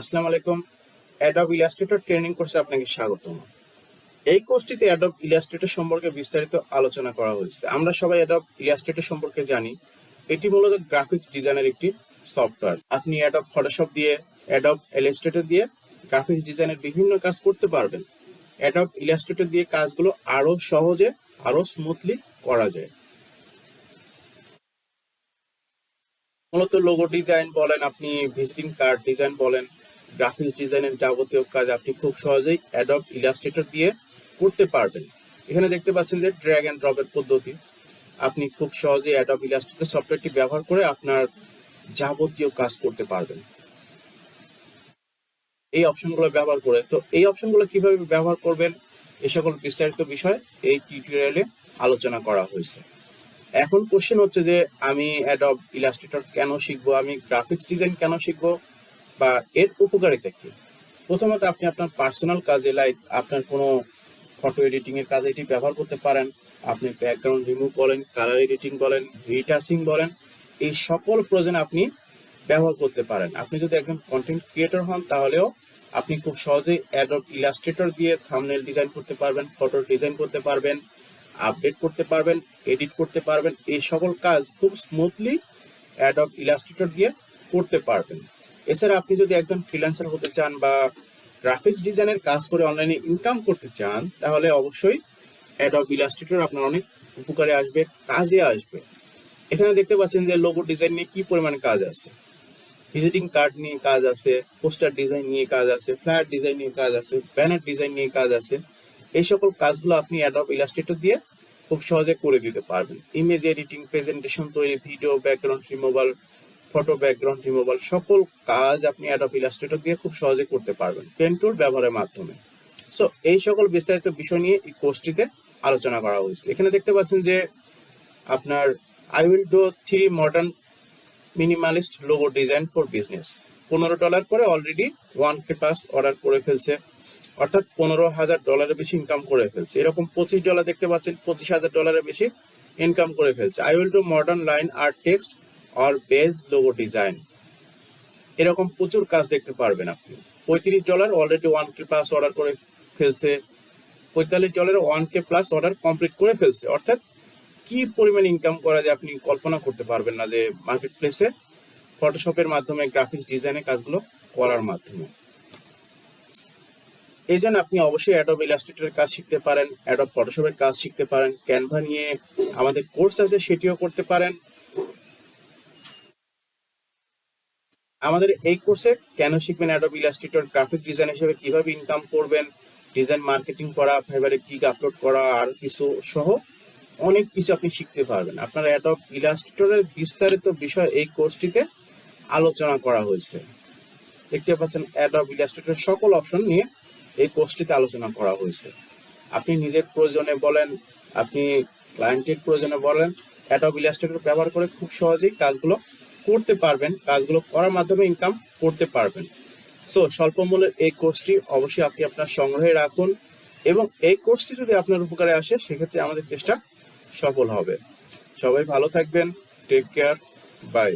আসসালামু আলাইকুম। Adobe Illustrator training কোর্সে আপনাকে স্বাগতম। এই কোর্সটিতে অ্যাডব ইলাস্ট্রেটর সম্পর্কে বিস্তারিত আলোচনা করা হয়েছে। আমরা সবাই অ্যাডব ইলাস্ট্রেটর সম্পর্কে জানি। এটি মূলত গ্রাফিক্স ডিজাইনের একটি সফটওয়্যার। আপনি অ্যাডব ফটোশপ দিয়ে, অ্যাডব ইলাস্ট্রেটর দিয়ে গ্রাফিক্স ডিজাইনের বিভিন্ন কাজ করতে পারবেন। অ্যাডব ইলাস্ট্রেটর দিয়ে কাজগুলো আরো সহজে, আরো স্মুথলি করা যায়। মূলত লোগো ডিজাইন বলেন, আপনি ভিজিটিং কার্ড ডিজাইন বলেন, গ্রাফিক্স ডিজাইনের যাবতীয় কাজ আপনি খুব সহজেই অ্যাডব ইলাস্ট্রেটর দিয়ে করতে পারবেন। এখানে দেখতে পাচ্ছেন যে ড্র্যাগ অ্যান্ড ড্রপের পদ্ধতি। আপনি খুব সহজেই অ্যাডব ইলাস্ট্রেটর সফটওয়্যারটি ব্যবহার করে আপনার যাবতীয় কাজ করতে পারবেন এই অপশনগুলো ব্যবহার করে। তো এই অপশনগুলো কিভাবে ব্যবহার করবেন, এ সকল বিস্তারিত বিষয় এই টিউটোরিয়ালে আলোচনা করা হয়েছে। এখন কোশ্চেন হচ্ছে যে আমি অ্যাডব ইলাস্ট্রেটর কেন শিখবো, আমি গ্রাফিক্স ডিজাইন কেন শিখবো, বা এর উপকারিতা কি। প্রথমত আপনি আপনার পার্সোনাল কাজে, লাইক আপনার কোনো ফটো এডিটিং এর কাজে এটি ব্যবহার করতে পারেন। আপনি ব্যাকগ্রাউন্ড রিমুভ বলেন, কালার এডিটিং বলেন, রিটাচিং বলেন, এই সকল প্রয়োজনে আপনি ব্যবহার করতে পারেন। আপনি যদি একজন কন্টেন্ট ক্রিয়েটর হন তাহলেও আপনি খুব সহজেই অ্যাডব ইলাস্ট্রেটর দিয়ে থাম্বনেল ডিজাইন করতে পারবেন, ফটো ডিজাইন করতে পারবেন, আপডেট করতে পারবেন, এডিট করতে পারবেন। এই সকল কাজ খুব স্মুথলি অ্যাডব ইলাস্ট্রেটর দিয়ে করতে পারবেন। এছাড়া আপনি যদি একজন ফ্রিল্যান্সার হতে চান বা গ্রাফিক্স ডিজাইনের কাজ করে অনলাইনে ইনকাম করতে চান, তাহলে অবশ্যই অ্যাডব ইলাস্ট্রেটর আপনার অনেক উপকারে আসবে, কাজে আসবে। এখানে দেখতে পাচ্ছেন যে লোগো ডিজাইন নিয়ে কি পরিমাণে কাজ আছে, ভিজিটিং কার্ড নিয়ে কাজ আছে, পোস্টার ডিজাইন নিয়ে কাজ আছে, ফ্লায়ার ডিজাইন নিয়ে কাজ আছে, ব্যানার ডিজাইন নিয়ে কাজ আছে। এই সকল কাজগুলো আপনি অ্যাডব ইলাস্ট্রেটর দিয়ে খুব সহজে করে দিতে পারবেন। ইমেজ এডিটিং, প্রেজেন্টেশন তৈরি, video background removal, photo background removal, সকল কাজ আপনি অ্যাডব ইলাস্ট্রেটর দিয়ে খুব সহজে করতে পারবেন পেন টুল ব্যবহারের মাধ্যমে। সো এই সকল বিস্তারিত বিষয় নিয়ে এই কোর্সটিতে আলোচনা করা হয়েছে। এখানে দেখতে পাচ্ছেন যে আপনার I will do 3 modern minimalist logo design for business. $15 করে অলরেডি 1K প্লাস অর্ডার করে ফেলছে, অর্থাৎ $15,000 বেশি ইনকাম করে ফেলছে। এরকম $25 দেখতে পাচ্ছেন, $25,000 বেশি ইনকাম করে ফেলছে। I will do modern line art text or base logo design. এরকম প্রচুর কাজ দেখতে পারবেন আপনি। $35 অলরেডি 1K প্লাস অর্ডার করে ফেলছে, $45 1K প্লাস অর্ডার কমপ্লিট করে ফেলছে। অর্থাৎ কি পরিমাণ ইনকাম করা যায় আপনি কল্পনা করতে পারবেন না, যে মার্কেট প্লেসে ফটোশপের মাধ্যমে গ্রাফিক্স ডিজাইনের কাজগুলো করার মাধ্যমে। এই জন্য আপনি অবশ্যই অ্যাডব ইলাস্ট্রেটরের কাজ শিখতে পারেন, অ্যাডব ফটোশপের কাজ শিখতে পারেন, ক্যানভা নিয়ে আমাদের কোর্স আছে সেটিও করতে পারেন। আমাদের এই কোর্সে কেন শিখবেন অ্যাডব ইলাস্ট্রেটর, গ্রাফিক ডিজাইন হিসেবে কিভাবে ইনকাম করবেন, ডিজাইন মার্কেটিং করা, ফাইবারে গিগ আপলোড করা, আর কিছু সহ অনেক কিছু আপনি শিখতে পারবেন। আপনার অ্যাডব ইলাস্ট্রেটরের বিস্তারিত বিষয় এই কোর্সটিতে আলোচনা করা হয়েছে। দেখতে পাচ্ছেন অ্যাডব ইলাস্ট্রেটরের সকল অপশন নিয়ে এই কোর্সটিতে আলোচনা করা হয়েছে। আপনি নিজের প্রয়োজনে বলেন, আপনি ক্লায়েন্টের প্রয়োজনে বলেন, অ্যাডব ইলাস্ট্রেটর ব্যবহার করে খুব সহজেই কাজগুলো করতে পারবেন, কাজগুলো করার মাধ্যমে ইনকাম করতে পারবেন। সো স্বল্প মূল্যের এই কোর্সটি অবশ্যই আপনি আপনার সংগ্রহে রাখুন, এবং এই কোর্সটি যদি আপনার উপকারে আসে সেক্ষেত্রে আমাদের চেষ্টা সফল হবে। সবাই ভালো থাকবেন, টেক কেয়ার, বাই।